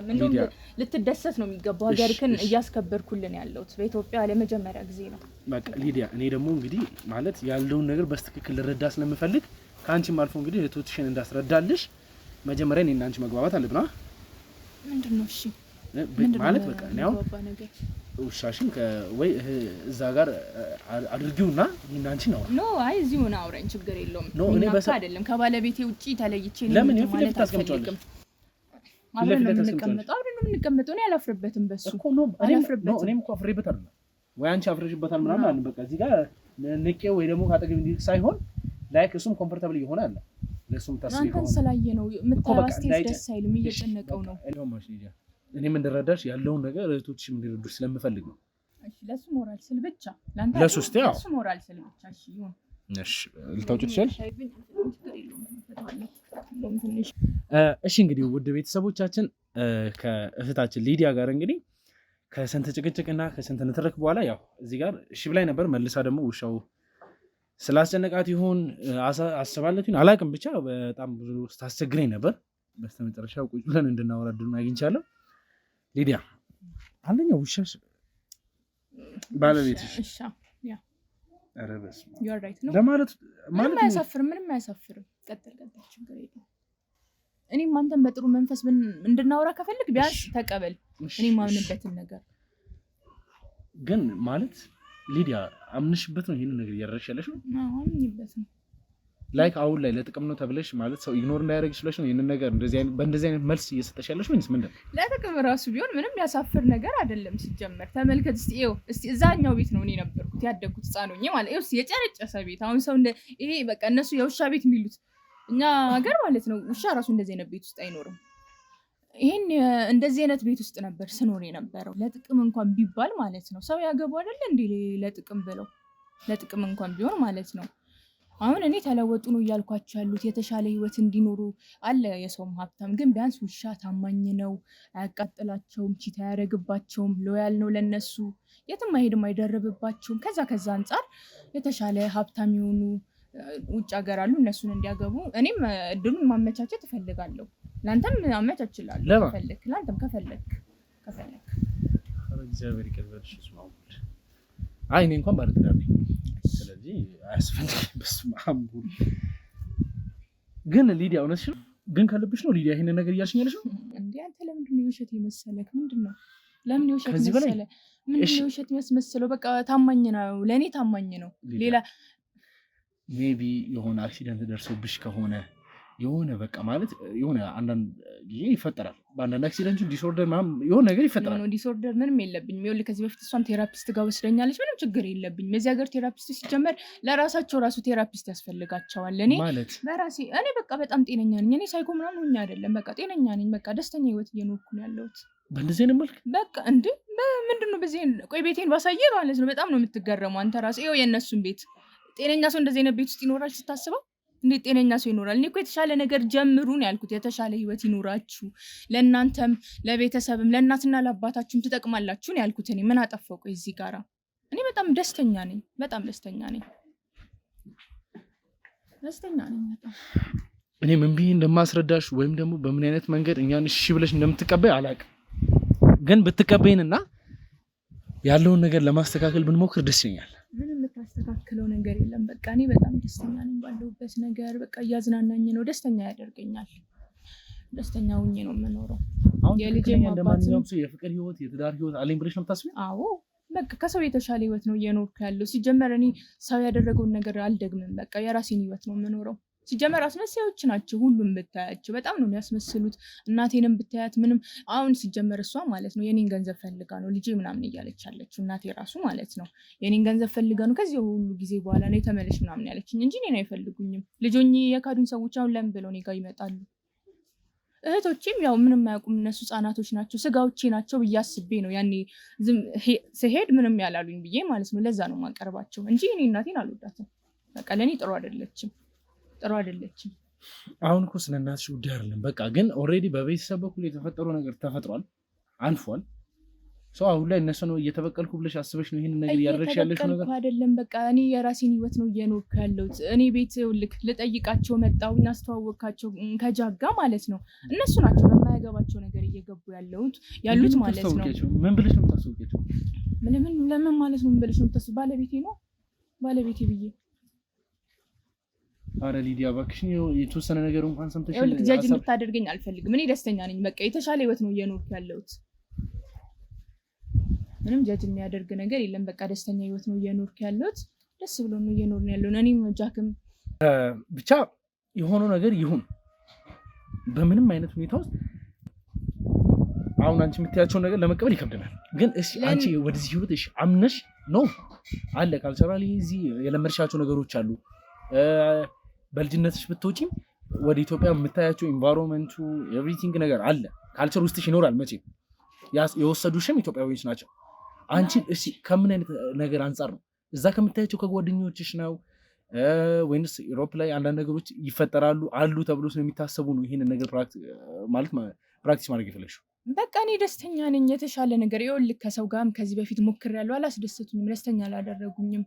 እንደውም ልትደሰት ነው የሚገባው። ሀገርክን እያስከበርኩልን ያለሁት በኢትዮጵያ ለመጀመሪያ ጊዜ ነው። በቃ ሊዲያ እኔ ደግሞ እንግዲህ ማለት ያለውን ነገር በስትክክል ልረዳ ስለምፈልግ ከአንቺም አልፎ እንግዲህ እህቶችሽን እንዳስረዳልሽ መጀመሪያ እኔና አንቺ መግባባት አለብን። ምንድነው? እሺ ማለት በቃ ነው ውሻሽን ወይ እዛ ጋር አድርጊውና እኔና አንቺ ነው ኖ አይ እዚሁ ነው አውራኝ ችግር የለውም። እኔ በቃ አይደለም ከባለቤቴ ውጪ ተለይቼ ነው ለምን የፊት ታስቀምጫለሽ? አብረን ነው የምንቀመጠው። እኔ አላፍርበትም በሱ እኮ ነው እኔም እኮ አፍሬበት አይደለም ወይ አንቺ አፍረሽበታል ምናምን አለ። በቃ እዚህ ጋር ንቄው ወይ ደግሞ ካጠገብ እንዲህ ሳይሆን ላይክ እሱም ኮምፎርታብል ይሆናል አለ ለሱም ታስቢ ነው አንተን ስላየ ነው የምታዋስቴስ ደስ አይልም እየጨነቀው ነው። እኔም እንደረዳሽ ያለውን ነገር እህቶችሽም እንዲረዱሽ ስለምፈልግ ነው። እሺ ለሱ ሞራል ስል ብቻ ላንተ ለሱ ሞራል ስል ብቻ እሺ ይሁን። እሺ ልታውጪ ትችያለሽ። እሺ እንግዲህ ውድ ቤተሰቦቻችን ከእህታችን ሊዲያ ጋር እንግዲህ ከስንት ጭቅጭቅና ከስንት ንትርክ በኋላ ያው እዚህ ጋር እሺ ብላኝ ነበር። መልሳ ደግሞ ውሻው ስላስጨነቃት ይሁን አስባለት ይሁን አላውቅም፣ ብቻ በጣም ብዙ ስታስቸግረኝ ነበር። በስተመጨረሻው ቁጭ ብለን እንድናወራ እድሉን አግኝቻለሁ። ሊዲያ አንደኛው ውሻሽ ባለቤትሽ እሺ ያ ኧረ በስመ ዩ አር ራይት ነው ለማለት ምንም አያሳፍርም። ቀጥል ችግር የለም። እኔም አንተን በጥሩ መንፈስ እንድናወራ ከፈልግ ቢያንስ ተቀበል። እኔ ማምንበትን ነገር ግን ማለት ሊዲያ አምንሽበት ነው ይሄንን ነገር እያደረግሽ ያለሽ ነው? አዎ አምንበት ነው። ላይክ አሁን ላይ ለጥቅም ነው ተብለሽ ማለት ሰው ኢግኖር እንዳያደርግሽ ብለሽ ነው ይሄንን ነገር በእንደዚህ አይነት መልስ እየሰጠሽ ያለሽ ወይስ ምንድን ነው? ለጥቅም ራሱ ቢሆን ምንም ያሳፍር ነገር አይደለም። ሲጀመር ተመልከት እስቲ እዛኛው ቤት ነው እኔ ነበርኩት ያደግኩት ህፃን ሆኜ ማለት ነው። የጨረጨሰ ቤት አሁን ሰው ይሄ በቃ እነሱ የውሻ ቤት የሚሉት እኛ ሀገር ማለት ነው። ውሻ ራሱ እንደዚህ አይነት ቤት ውስጥ አይኖርም። ይሄን እንደዚህ አይነት ቤት ውስጥ ነበር ስኖር የነበረው። ለጥቅም እንኳን ቢባል ማለት ነው ሰው ያገቡ አይደለ እንዴ ለጥቅም ብለው ለጥቅም እንኳን ቢሆን ማለት ነው። አሁን እኔ ተለወጡ ነው እያልኳቸው ያሉት የተሻለ ህይወት እንዲኖሩ አለ። የሰውም ሀብታም ግን ቢያንስ ውሻ ታማኝ ነው፣ አያቃጥላቸውም፣ ቺታ አያደርግባቸውም፣ ሎያል ነው ለነሱ፣ የትም አይሄድም፣ አይደርብባቸውም። ከዛ አንጻር የተሻለ ሀብታም የሆኑ ውጭ ሀገር አሉ፣ እነሱን እንዲያገቡ እኔም እድሉን ማመቻቸት እፈልጋለሁ። ላንተም አመቻችላለሁ ከፈለክ፣ ላንተም ከፈለክ እግዚአብሔር ይቀበልሽ ስማው አይ እኔ እንኳን ባለትዳር ነኝ ስለዚህ አያስፈልግም በስመ አብ ግን ሊዲያ እውነትሽ ነው ግን ከልብሽ ነው ሊዲያ ይሄን ነገር እያልሽኝ ያለሽው እንዴ አንተ ለምንድን ነው የውሸት የመሰለክ ምንድነው ለምን የውሸት መሰለ ምን የውሸት የሚያስመስለው በቃ ታማኝ ነው ለኔ ታማኝ ነው ሌላ ሜቢ የሆነ አክሲደንት ደርሶብሽ ከሆነ የሆነ በቃ ማለት የሆነ አንዳንድ ጊዜ ይፈጠራል በአንዳንድ አክሲደንቱ ዲስኦርደር ምናምን የሆነ ነገር ይፈጠራል ነው ዲስኦርደር ምንም የለብኝም ይኸውልህ ከዚህ በፊት እሷም ቴራፒስት ጋር ወስደኛለች ምንም ችግር የለብኝም የዚህ ሀገር ቴራፒስት ሲጀመር ለራሳቸው ራሱ ቴራፒስት ያስፈልጋቸዋል እኔ ማለት በራሴ እኔ በቃ በጣም ጤነኛ ነኝ እኔ ሳይኮ ምናምን ሆኜ አይደለም በቃ ጤነኛ ነኝ በቃ ደስተኛ ህይወት እየኖርኩ ነው ያለሁት በእንደዚህ አይነት መልክ በቃ እንዴ ምንድነው በዚህ ቆይ ቤቴን ባሳየህ ማለት ነው በጣም ነው የምትገረመው አንተ ራስህ ይኸው የእነሱን ቤት ጤነኛ ሰው እንደዚህ አይነት ቤት ውስጥ ይኖራል ስታስበው እንዴት ጤነኛ ሰው ይኖራል? እኔ እኮ የተሻለ ነገር ጀምሩ ነው ያልኩት። የተሻለ ህይወት ይኖራችሁ ለእናንተም ለቤተሰብም ለእናትና ለአባታችሁም ትጠቅማላችሁ ነው ያልኩት። እኔ ምን አጠፋው? ቆይ እዚህ ጋራ እኔ በጣም ደስተኛ ነኝ። በጣም ደስተኛ ነኝ። በጣም እኔ ምን ብዬ እንደማስረዳሽ ወይም ደግሞ በምን አይነት መንገድ እኛን እሺ ብለሽ እንደምትቀበይ አላውቅም። ግን ብትቀበይንና ያለውን ነገር ለማስተካከል ብንሞክር ደስ ይለኛል። ምንም የምታስተካክለው ነገር የለም። በቃ እኔ በጣም ደስተኛ ነኝ ባለሁበት ነገር። በቃ እያዝናናኝ ነው፣ ደስተኛ ያደርገኛል። ደስተኛ ሆኜ ነው የምኖረው። የልጄ እንደማንኛውም ሰው የፍቅር ህይወት የትዳር ህይወት አለኝ ብለሽ ነው የምታስቢው? አዎ በቃ ከሰው የተሻለ ህይወት ነው እየኖርኩ ያለው። ሲጀመር እኔ ሰው ያደረገውን ነገር አልደግምም። በቃ የራሴን ህይወት ነው የምኖረው። ሲጀመር አስመሳዮች ናቸው ሁሉም ብታያቸው፣ በጣም ነው የሚያስመስሉት። እናቴንም ብታያት ምንም አሁን ሲጀመር እሷ ማለት ነው የኔን ገንዘብ ፈልጋ ነው ልጄ ምናምን እያለች ያለችው። እናቴ ራሱ ማለት ነው የኔን ገንዘብ ፈልጋ ነው ከዚህ ሁሉ ጊዜ በኋላ ነው የተመለሽ ምናምን ያለችኝ እንጂ እኔን አይፈልጉኝም። ልጆኜ የካዱኝ ሰዎች አሁን ለምን ብለው እኔ ጋር ይመጣሉ? እህቶቼም ያው ምንም አያውቁም፣ እነሱ ህጻናቶች ናቸው፣ ስጋዎቼ ናቸው ብዬ አስቤ ነው ያኔ ስሄድ ምንም ያላሉኝ ብዬ ማለት ነው። ለዛ ነው የማቀርባቸው እንጂ እኔ እናቴን አልወዳትም። በቃ ለእኔ ጥሩ አይደለችም። አሁን እኮ ስለ እናትሽ ጉዳይ አይደለም። በቃ ግን ኦልሬዲ በቤተሰብ በኩል የተፈጠረው ነገር ተፈጥሯል፣ አልፏል። ሰው አሁን ላይ እነሱ ነው እየተበቀልኩ ብለሽ አስበሽ ነው ይሄንን ነገር እያደረግሽ ያለሽው ነገር አይደለም። በቃ እኔ የራሴን ህይወት ነው እየኖርኩ ያለሁት። እኔ ቤት ልክ ልጠይቃቸው መጣሁ እና አስተዋወቅካቸው ከጃጋ ማለት ነው። እነሱ ናቸው በማያገባቸው ነገር እየገቡ ያሉት ማለት ነው። ምን ብለሽ ነው የምታስወቂያቸው? ለምን ማለት ነው? ምን ብለሽ ነው የምታስወቂያቸው? ባለቤቴ ብዬ አረ ሊዲያ እባክሽ የተወሰነ ነገር እንኳን ሰምተሽ ጃጅ እንድታደርገኝ አልፈልግም። እኔ ደስተኛ ነኝ። በቃ የተሻለ ህይወት ነው እየኖርኩ ያለሁት። ምንም ጃጅ የሚያደርግ ነገር የለም። በቃ ደስተኛ ህይወት ነው እየኖርኩ ያለሁት። ደስ ብሎ ነው እየኖርን ያለውን። እኔም ጃክም ብቻ የሆነው ነገር ይሁን በምንም አይነት ሁኔታ ውስጥ አሁን አንቺ የምትያቸው ነገር ለመቀበል ይከብደናል። ግን እሺ አንቺ ወደዚህ ህይወት እሺ አምነሽ ነው አለ ካልቸራሊ እዚህ የለመድሻቸው ነገሮች አሉ። በልጅነትሽ ብትወጪም ወደ ኢትዮጵያ የምታያቸው ኢንቫይሮንመንቱ ኤቭሪቲንግ ነገር አለ። ካልቸር ውስጥሽ ይኖራል። መቼም የወሰዱሽም ኢትዮጵያዊዎች ናቸው። አንቺ እሺ ከምን አይነት ነገር አንጻር ነው? እዛ ከምታያቸው ከጓደኞችሽ ነው ወይንስ ዩሮፕ ላይ አንዳንድ ነገሮች ይፈጠራሉ አሉ ተብሎ ስለሚታሰቡ ነው ይሄንን ነገር ፕራክቲስ ማድረግ የፈለግሽው? በቃ እኔ ደስተኛ ነኝ። የተሻለ ነገር ይኸውልህ ከሰው ጋርም ከዚህ በፊት ሞክሬያለሁ፣ አላስደሰቱኝም፣ ደስተኛ አላደረጉኝም።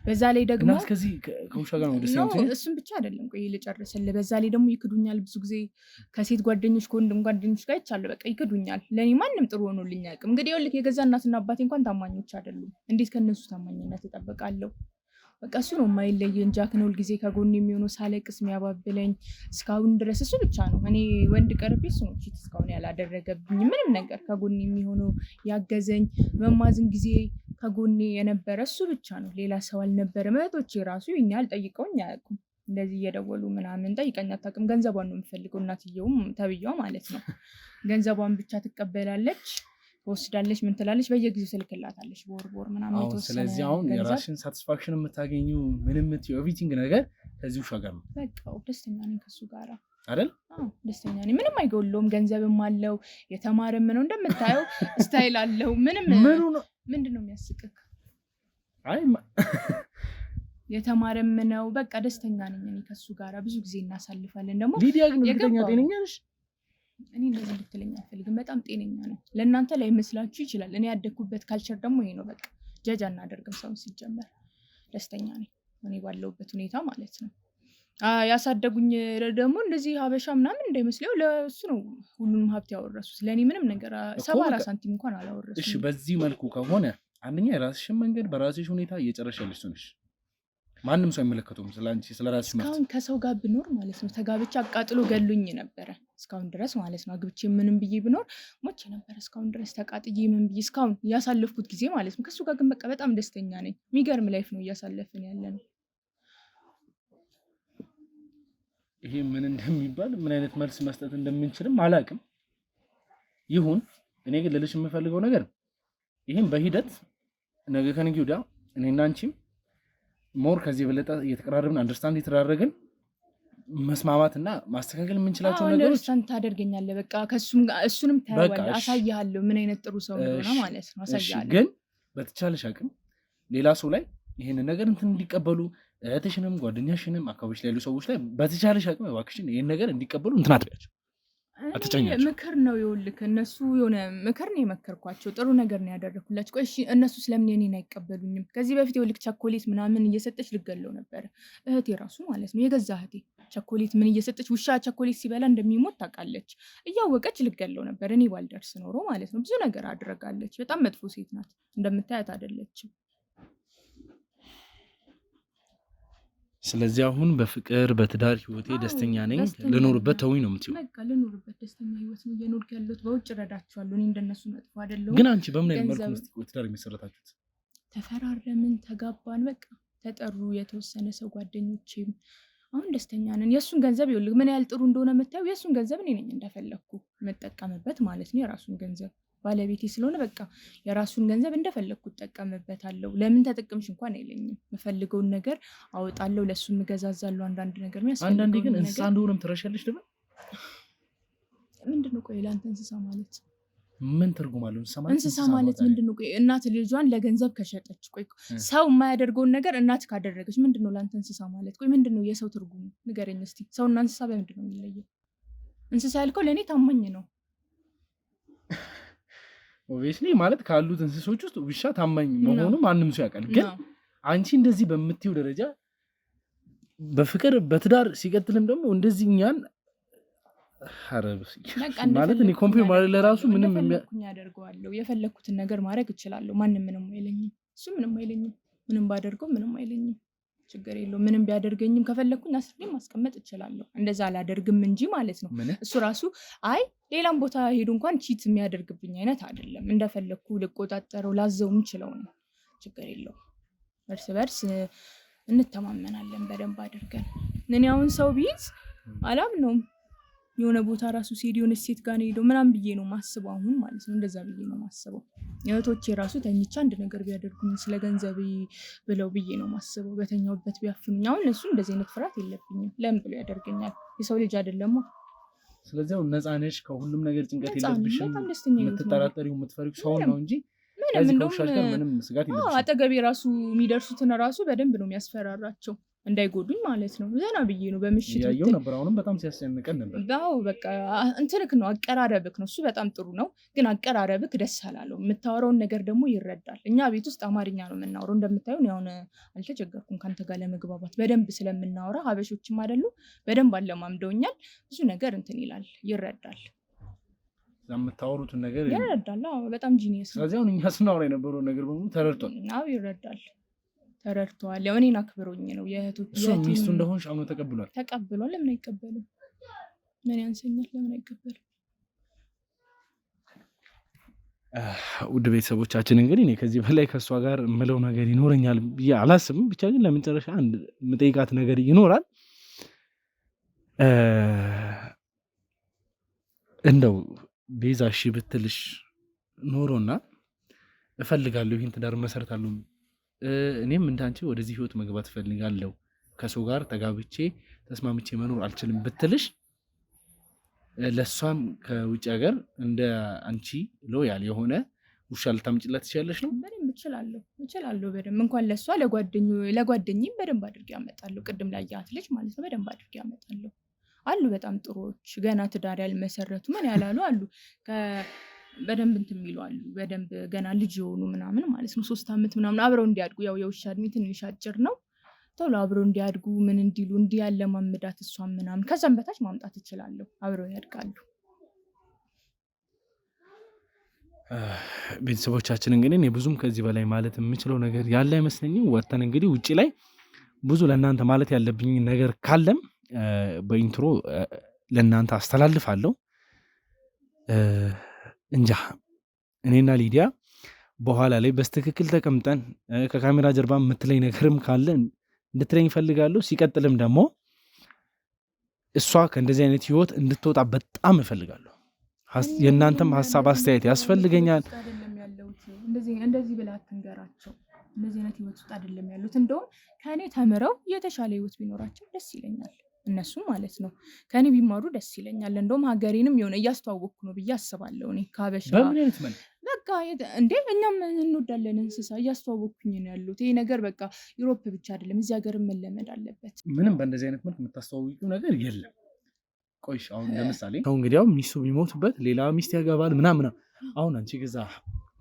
በዛ ላይ ደግሞ ከዚህ ከውሻ ጋር ነው ደስተኛ ነኝ። እሱም ብቻ አይደለም፣ ቆይ ልጨርስልህ። በዛ ላይ ደግሞ ይክዱኛል። ብዙ ጊዜ ከሴት ጓደኞች ከወንድም ጓደኞች ጋር ይቻላል፣ በቃ ይክዱኛል። ለኔ ማንም ጥሩ ሆኖልኝ አያውቅም። እንግዲህ ይኸውልህ የገዛ እናትና አባቴ እንኳን ታማኞች አይደሉም። እንዴት ከነሱ ታማኝነት እጠብቃለሁ? በቃ እሱ ነው የማይለየኝ። ጃክ ነው ሁልጊዜ ከጎን የሚሆነው፣ ሳለቅስ የሚያባብለኝ እስካሁን ድረስ እሱ ብቻ ነው። እኔ ወንድ ቀርቤ እሱ ነው ቺት እስካሁን ያላደረገብኝ ምንም ነገር። ከጎን የሚሆነው ያገዘኝ፣ በማዝን ጊዜ ከጎኔ የነበረ እሱ ብቻ ነው፣ ሌላ ሰው አልነበረም። እህቶቼ ራሱ ይኛል ጠይቀውኝ አያውቁም። እንደዚህ እየደወሉ ምናምን ጠይቀኝ አታውቅም። ገንዘቧን ነው የምፈልገው፣ እናትየውም ተብያው ማለት ነው። ገንዘቧን ብቻ ትቀበላለች፣ ትወስዳለች፣ ምን ትላለች፣ በየጊዜው ትልክላታለች በወር ምናምን የተወሰነ። ስለዚህ አሁን የራስሽን ሳቲስፋክሽን የምታገኙ ምንም ኤቭሪቲንግ ነገር ከዚህ ውሻ ጋር ነው። በቃ ደስተኛ ነኝ ከሱ ጋር አይደል? ደስተኛ ነኝ። ምንም አይገውለውም። ገንዘብም አለው፣ የተማረም ነው እንደምታየው፣ ስታይል አለው። ምንድን ነው የሚያስቅክ? አይ የተማረም ነው። በቃ ደስተኛ ነኝ እኔ ከሱ ጋር ብዙ ጊዜ እናሳልፋለን። ደግሞ ሊዲያ ግን እርግጠኛ ጤነኛ ነሽ? እኔ እንደዚህ ልትለኝ አልፈልግም። በጣም ጤነኛ ነኝ። ለእናንተ ላይ መስላችሁ ይችላል። እኔ ያደግኩበት ካልቸር ደግሞ ይሄ ነው። በቃ ጀጅ አናደርግም ሰውን ሲጀመር። ደስተኛ ነኝ እኔ ባለሁበት ሁኔታ ማለት ነው። ያሳደጉኝ ደግሞ እንደዚህ ሀበሻ ምናምን እንዳይመስለው ለእሱ ነው ሁሉንም ሀብት ያወረሱት። ለእኔ ምንም ነገር 74 ሳንቲም እንኳን አላወረሱም። እሺ በዚህ መልኩ ከሆነ አንደኛ የራስሽን መንገድ በራስሽ ሁኔታ እየጨረሻለሽ ነሽ። ማንም ሰው አይመለከተውም ስለአንቺ ስለራስሽ መብት። እስካሁን ከሰው ጋር ብኖር ማለት ነው ተጋብቼ አቃጥሎ ገሉኝ ነበረ እስካሁን ድረስ ማለት ነው። አግብቼ ምንም ብዬ ብኖር ሞቼ ነበር እስካሁን ድረስ ተቃጥዬ ምን ብዬ እስካሁን ያሳለፍኩት ጊዜ ማለት ነው። ከሱ ጋር ግን በቃ በጣም ደስተኛ ነኝ። የሚገርም ላይፍ ነው እያሳለፍን ያለ ነው። ይሄ ምን እንደሚባል ምን አይነት መልስ መስጠት እንደምንችልም አላውቅም። ይሁን እኔ ግን ልልሽ የምፈልገው ነገር ይሄን በሂደት ነገ ከነገ ወዲያ እኔና አንቺም ሞር ከዚህ በለጠ እየተቀራረብን አንደርስታንድ እየተደራረግን መስማማትና ማስተካከል የምንችላቸው ነገሮች አንደርስታንድ ታደርገኛለህ። በቃ ከሱም ጋር እሱንም ታያለህ፣ አሳያለሁ ምን አይነት ጥሩ ሰው እንደሆነ ማለት ነው አሳያለሁ። ግን በተቻለሽ አቅም ሌላ ሰው ላይ ይሄንን ነገር እንትን እንዲቀበሉ እህትሽንም ጓደኛሽንም አካባቢሽ ላይ ያሉ ሰዎች ላይ በተቻለሽ አቅም እባክሽን ይሄን ነገር እንዲቀበሉ እንትን አትበያቸው፣ አትጨኛቸው። ምክር ነው ይኸውልህ፣ እነሱ የሆነ ምክር ነው የመከርኳቸው፣ ጥሩ ነገር ነው ያደረኩላቸው። ቆይ እሺ እነሱ ስለምን እኔን አይቀበሉኝም? ከዚህ በፊት ይኸውልህ ቸኮሌት ምናምን እየሰጠች ልገለው ነበር እህቴ ራሱ ማለት ነው። የገዛ እህቴ ቸኮሌት ምን እየሰጠች ውሻ ቸኮሌት ሲበላ እንደሚሞት ታውቃለች። እያወቀች ልገለው ነበር እኔ ባልደርስ ኖሮ ማለት ነው። ብዙ ነገር አድርጋለች። በጣም መጥፎ ሴት ናት፣ እንደምታያት አይደለችም። ስለዚህ አሁን በፍቅር በትዳር ህይወቴ ደስተኛ ነኝ፣ ልኖርበት ተውኝ ነው የምትይው? በቃ ልኖርበት ደስተኛ ህይወት ነው እየኖርኩ ያለሁት። በውጭ እረዳቸዋለሁ፣ እኔ እንደነሱ መጥፎ አይደለሁም። ግን አንቺ በምን አይነት መልኩ ነው ትዳር የሚሰረታችሁት? ተፈራረምን፣ ተጋባን፣ በቃ ተጠሩ የተወሰነ ሰው ጓደኞቼም። አሁን ደስተኛ ነን። የእሱን ገንዘብ ይኸውልህ ምን ያህል ጥሩ እንደሆነ የምታየው የእሱን ገንዘብ እኔ ነኝ እንደፈለግኩ የምጠቀምበት ማለት ነው። የራሱን ገንዘብ ባለቤቴ ስለሆነ በቃ የራሱን ገንዘብ እንደፈለግኩ እጠቀምበታለሁ። ለምን ተጠቅምሽ እንኳን አይለኝም። የምፈልገውን ነገር አወጣለሁ፣ ለእሱም እገዛዛለሁ። አንዳንድ ነገር አንዳንዴ ግን እንስሳ እንደሆነም ትረሻለሽ ልበል? ምንድን ነው ቆይ ለአንተ እንስሳ ማለት ምን ትርጉም አለው? እንስሳ ማለት ምንድን ነው? ቆይ እናት ልጇን ለገንዘብ ከሸጠች፣ ቆይ ሰው የማያደርገውን ነገር እናት ካደረገች ምንድን ነው ለአንተ እንስሳ ማለት? ቆይ ምንድን ነው የሰው ትርጉሙ ንገረኝ እስኪ። ሰውና እንስሳ በምንድን ነው የሚለየው? እንስሳ ያልከው ለእኔ ታማኝ ነው። ኦብቪየስሊ ማለት ካሉት እንስሶች ውስጥ ውሻ ታማኝ መሆኑ ማንም ሰው ያውቃል። ግን አንቺ እንደዚህ በምትይው ደረጃ በፍቅር በትዳር ሲቀጥልም ደግሞ እንደዚህ እኛን ማለት እኔ ኮምፒውተር ማለት ለራሱ ምንም ያደርገዋለሁ። የፈለኩትን ነገር ማድረግ እችላለሁ። ማንም ምንም አይለኝም። እሱ ምንም አይለኝም። ምንም ባደርገው ምንም አይለኝም። ችግር የለውም። ምንም ቢያደርገኝም ከፈለኩኝ አስሬ ማስቀመጥ እችላለሁ። እንደዛ አላደርግም እንጂ ማለት ነው። እሱ ራሱ አይ ሌላም ቦታ ሄዱ እንኳን ቺት የሚያደርግብኝ አይነት አይደለም። እንደፈለኩ ልቆጣጠረው ላዘው የምችለው ነው። ችግር የለውም። እርስ በርስ እንተማመናለን በደንብ አድርገን። እኔ አሁን ሰው ቢይዝ አላምነውም። የሆነ ቦታ ራሱ ሲሄድ የሆነ ሴት ጋር ሄደው ምናምን ብዬ ነው ማስበው አሁን ማለት ነው። እንደዛ ብዬ ነው ማስበው። እህቶቼ ራሱ ተኝቻ አንድ ነገር ቢያደርጉኝ ስለ ገንዘቤ ብለው ብዬ ነው ማስበው። በተኛውበት ቢያፍኑኝ አሁን እሱ እንደዚህ አይነት ፍርሃት የለብኝም። ለምን ብሎ ያደርገኛል? የሰው ልጅ አይደለም? ስለዚህ አሁን ነፃ ነሽ፣ ከሁሉም ነገር ጭንቀት የለብሽም። የምትጠራጠሪው የምትፈሪው ሰው ነው እንጂ ምንም ስጋት የለብሽም። አጠገቤ ራሱ የሚደርሱትን ራሱ በደንብ ነው የሚያስፈራራቸው እንዳይጎዱኝ ማለት ነው። ዘና ብዬ ነው በምሽት ያየው ነበር። አሁንም በጣም ሲያስጨንቀን ነበር። አዎ በቃ እንትንክ ነው አቀራረብክ ነው። እሱ በጣም ጥሩ ነው፣ ግን አቀራረብክ ደስ አላለው። የምታወራውን ነገር ደግሞ ይረዳል። እኛ ቤት ውስጥ አማርኛ ነው የምናወራው። እንደምታዩን ያሁን አልተቸገርኩም ከአንተ ጋር ለመግባባት በደንብ ስለምናወራ። ሀበሾችም አይደሉ በደንብ አለማምደውኛል። ብዙ ነገር እንትን ይላል፣ ይረዳል። የምታወሩትን ነገር ይረዳል። አዎ በጣም ጂኒየስ ነው። ስለዚህ አሁን እኛ ስናወራ የነበረውን ነገር በሙሉ ተረድቷል። አዎ ይረዳል፣ ተረድተዋል። ያው እኔን አክብሮኝ ነው የእህቶች ሚስቱ እንደሆንሽ አምኖ ተቀብሏል። ለምን አይቀበልም? ምን ያንሰኛል? ለምን አይቀበልም? ውድ ቤተሰቦቻችን እንግዲህ እኔ ከዚህ በላይ ከእሷ ጋር የምለው ነገር ይኖረኛል ብዬ አላስብም። ብቻ ግን ለመጨረሻ አንድ የምጠይቃት ነገር ይኖራል። እንደው ቤዛ እሺ ብትልሽ ኖሮና እፈልጋለሁ ይህን ትዳር መሰረታለሁ፣ እኔም እንዳንቺ ወደዚህ ህይወት መግባት እፈልጋለሁ፣ ከሰው ጋር ተጋብቼ ተስማምቼ መኖር አልችልም ብትልሽ ለሷም ከውጭ ሀገር እንደ አንቺ ሎያል የሆነ ውሻ ልታምጪላት ትችያለሽ ነው? በደንብ እችላለሁ። በደንብ እንኳን ለሷ ለጓደኛዬም በደንብ አድርጌ ያመጣለሁ። ቅድም ላያት ልጅ ማለት ነው። በደንብ አድርጌ ያመጣለሁ። አሉ በጣም ጥሩዎች፣ ገና ትዳር ያልመሰረቱ ምን ያላሉ አሉ። በደንብ እንትን የሚሉ አሉ። በደንብ ገና ልጅ የሆኑ ምናምን ማለት ነው 3 ዓመት ምናምን አብረው እንዲያድጉ። ያው የውሻ እድሜ ትንሽ አጭር ነው። ቶሎ አብረው እንዲያድጉ ምን እንዲሉ እንዲያለ ማምዳት እሷን ምናምን ከዛም በታች ማምጣት እችላለሁ። አብረው ያድጋሉ። ቤተሰቦቻችን እንግዲህ እኔ ብዙም ከዚህ በላይ ማለት የምችለው ነገር ያለ አይመስለኝም። ወጥተን እንግዲህ ውጪ ላይ ብዙ ለእናንተ ማለት ያለብኝ ነገር ካለም በኢንትሮ ለእናንተ አስተላልፋለሁ። እንጃ እኔና ሊዲያ በኋላ ላይ በስትክክል ተቀምጠን ከካሜራ ጀርባ የምትለኝ ነገርም ካለ እንድትለኝ እፈልጋለሁ። ሲቀጥልም ደግሞ እሷ ከእንደዚህ አይነት ህይወት እንድትወጣ በጣም እፈልጋለሁ። የእናንተም ሀሳብ አስተያየት ያስፈልገኛል። እንደዚህ ብላ አትንገራቸው። እንደዚህ አይነት ህይወት ውስጥ አይደለም ያሉት። እንደውም ከእኔ ተምረው የተሻለ ህይወት ቢኖራቸው ደስ ይለኛል። እነሱ ማለት ነው ከእኔ ቢማሩ ደስ ይለኛል። እንደውም ሀገሬንም የሆነ እያስተዋወቅኩ ነው ብዬ አስባለሁ። እኔ ካበሻ በቃ እንዴ እኛም እንወዳለን እንስሳ እያስተዋወቅኩኝ ነው ያሉት። ይሄ ነገር በቃ ዩሮፕ ብቻ አይደለም እዚህ ሀገርም መለመድ አለበት። ምንም በእንደዚህ አይነት መልክ የምታስተዋውቂው ነገር የለም። ቆይሽ አሁን ለምሳሌ አሁን እንግዲህ ሚስቱ ቢሞትበት ሌላ ሚስት ያገባል ምናምን። አሁን አንቺ ገዛ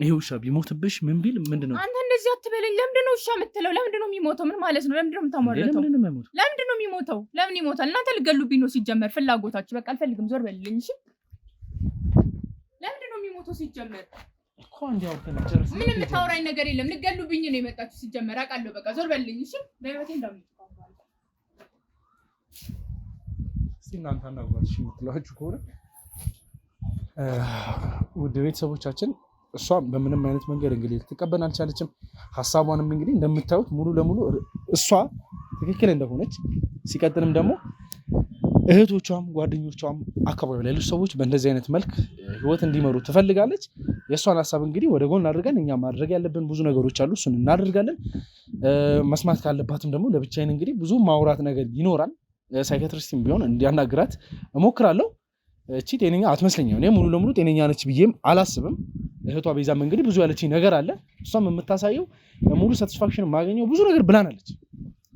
ይሄ ውሻ ቢሞትብሽ ምን ቢል ምንድነው? አንተ እንደዚህ አትበለኝ። ለምንድነው ውሻ የምትለው? ለምንድነው የሚሞተው? ምን ማለት ነው? ለምንድነው የምታሟርተው? ለምንድነው የሚሞተው? ለምን ይሞታል? እናንተ ልገሉብኝ ነው ሲጀመር ፍላጎታችሁ። በቃ አልፈልግም፣ ዞር በልልኝ። እሺ ለምንድነው የሚሞተው ሲጀመር? እኮ እንዲያው ተነጨርስ ምንም የምታወራኝ ነገር የለም። ልገሉብኝ ነው የመጣችሁ ሲጀመር አውቃለሁ። በቃ ዞር በልልኝ። እሺ በህይወቴ እንዳትመጣ እናንተ አናግሯትሽ የምትሏችሁ ከሆነ ውድ ቤተሰቦቻችን እሷ በምንም አይነት መንገድ እንግዲህ ልትቀበል አልቻለችም። ሀሳቧንም እንግዲህ እንደምታዩት ሙሉ ለሙሉ እሷ ትክክል እንደሆነች ሲቀጥልም ደግሞ እህቶቿም ጓደኞቿም አካባቢ ላይ ያሉ ሰዎች በእንደዚህ አይነት መልክ ህይወት እንዲመሩ ትፈልጋለች። የእሷን ሀሳብ እንግዲህ ወደ ጎን አድርገን እኛ ማድረግ ያለብን ብዙ ነገሮች አሉ፣ እሱን እናደርጋለን። መስማት ካለባትም ደግሞ ለብቻዬን እንግዲህ ብዙ ማውራት ነገር ይኖራል። ሳይካትሪስትም ቢሆን እንዲያናግራት እሞክራለሁ። እቺ ጤነኛ አትመስለኝም። እኔ ሙሉ ለሙሉ ጤነኛ ነች ብዬም አላስብም። እህቷ ቤዛም እንግዲህ ብዙ ያለችኝ ነገር አለ። እሷም የምታሳየው ሙሉ ሳቲስፋክሽን ማገኘው ብዙ ነገር ብላናለች።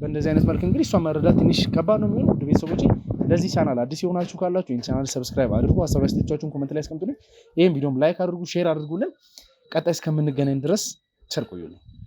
በእንደዚህ አይነት መልክ እንግዲህ እሷ መረዳት ትንሽ ከባድ ነው የሚሆነው። ውድ ቤተሰቦቼ ለዚህ ቻናል አዲስ የሆናችሁ ካላችሁ ይህን ቻናል ሰብስክራይብ አድርጉ። ሀሳብ አስተያየታችሁን ኮሜንት ላይ አስቀምጡልኝ። ይህም ቪዲዮም ላይክ አድርጉ፣ ሼር አድርጉልን። ቀጣይ እስከምንገናኝ ድረስ ቸር ቆዩልኝ።